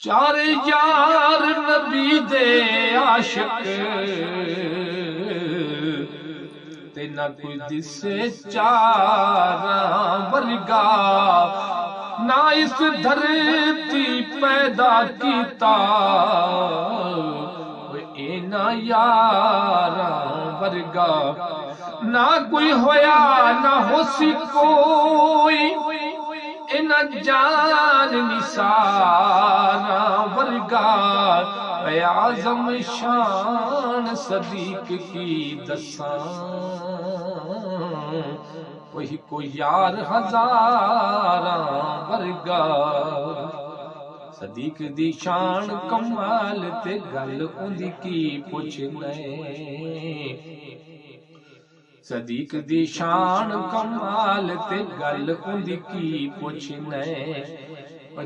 चार यार नबी दे आशिक ते ना कोई दिसे चारा वर्गा ना इस धरती पैदा कीता इना यारा वर्गा ना कोई होया ना होसी कोई इना जान निसारा वर्गा आज़म शान सदीक की दसा वही को यार हजारा वर्गा सदीक दी शान कमाल ते गल उंदी की पुछने सदीक दी शान कमाल ते गल उंदी की पुछने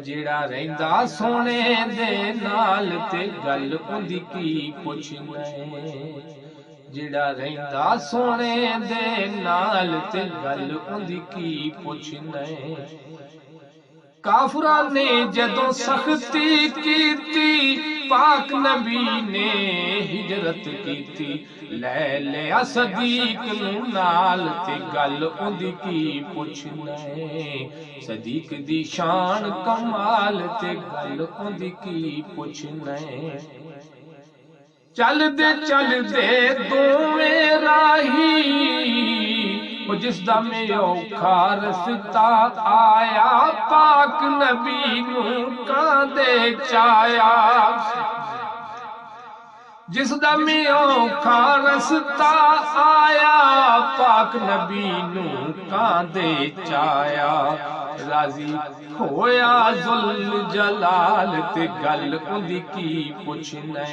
जेड़ा रहिंदा सोने दे नाल ते गल उंदी की पुछने जेड़ा रहिंदा सोने दे नाल ते गल उंदी की पुछने काफरा ने जदों सख्ती कीती पाक नबी ने हिजरत कीती ले लिया सदीक नू नाल ते गल उंदी की पुछने सदीक दी शान कमाल ते गल उंदी की पुछने चल दे दोवें राही जिसदा में औखा रस्ता आया पाक नबी नू कांदे चाया जिसदा में औखा रस्ता आया पाक नबी नू कांदे चाया राजी होया जुल जलाल ते गल उंदी की पुछने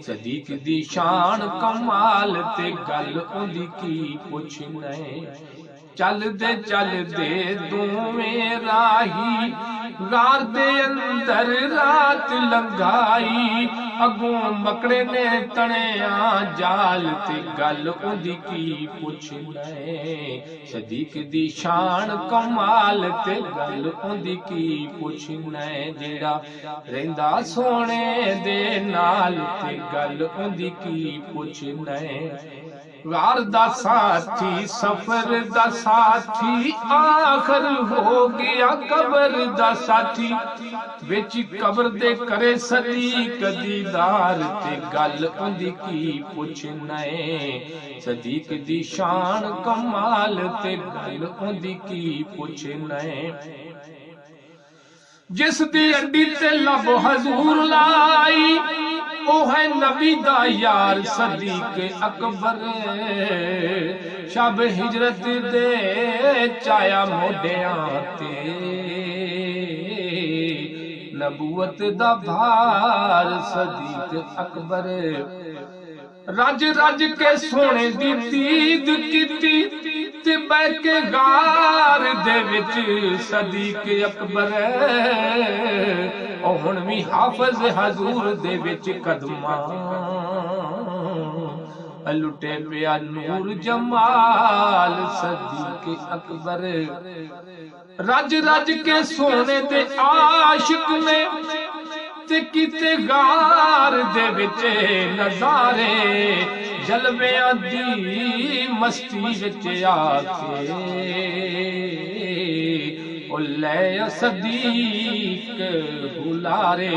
सदीक दी शान कमाल ते गल उंदी की पुछने चल दे दोवें राही गार दे अंदर रात लंघाई अगों मकड़े ने तणिया जाल ते गल उंदी की पुछने सदीक दी शान कमाल ते गल उंदी की पुछने जेड़ा रहिंदा सोने दे नाल ते गल उंदी की पुछने वार दा साथी सफर दा साथी आखर हो गया कब्र दा साथी विच कब्र दे करे सदीक दीदार ते गल उंदी की पुछने सदीक दी शान कमाल ते गल उंदी की पुछने जिस दी अड्डी ते लब हजूर लाई ओ है नबी दा यार सदीक अकबर शब हिजरत दे चाया मोडियां ते नबूवत दा भार सदीक अकबर रज रज के सोने दी दीद कीती ते बैठ के गार दे विच सदीक अकबर हुण भी हाफिज हजूर दे विच कदमां लुटे पिया नूर जमाल सदीक अकबर रज रज के सोने दे आशिक ने ते किते गार दे विच नजारे जलवियां दी मस्ती विच आके ओ ले सदीक बुलारे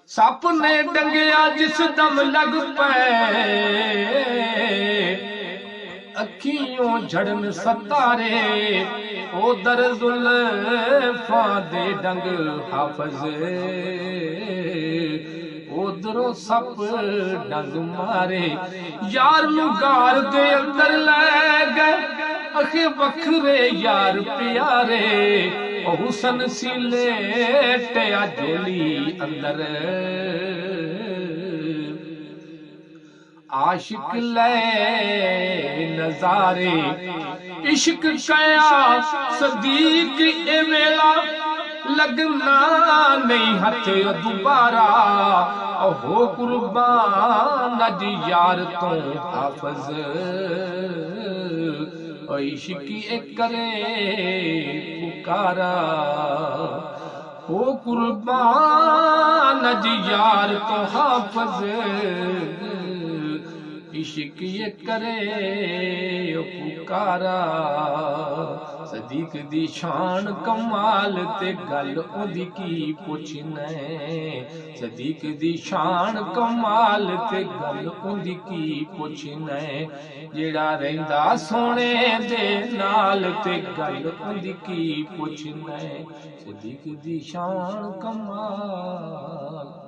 सप ने डंगिया जिस दम लग पे अखियों झड़न सतारे उधर जुल्फा दे डंग हाफिज उधरों सप डंग मारे यार नू गार दे अंदर ले गए अखे वखरे यार प्यारे हुसन सिले टिया जोली अंदर आशिक ले नजारे इश्क कया सदीक ए वेला लगना नहीं हथ दोबारा हो कुर्बान अज यार तो हाफिज इश्की करे पुकारा ओ कुर्बान जी यार तो हाफिज इश्क ये करे ओ पुकारा सदीक दी शान कमाल ते गल ओदी की पुछना सदीक दी शान कमाल ते गल ओदी की पुछना जेड़ा रहिंदा सोने दे नाल ते गल ओदी की पुछना सदीक दी शान कमाल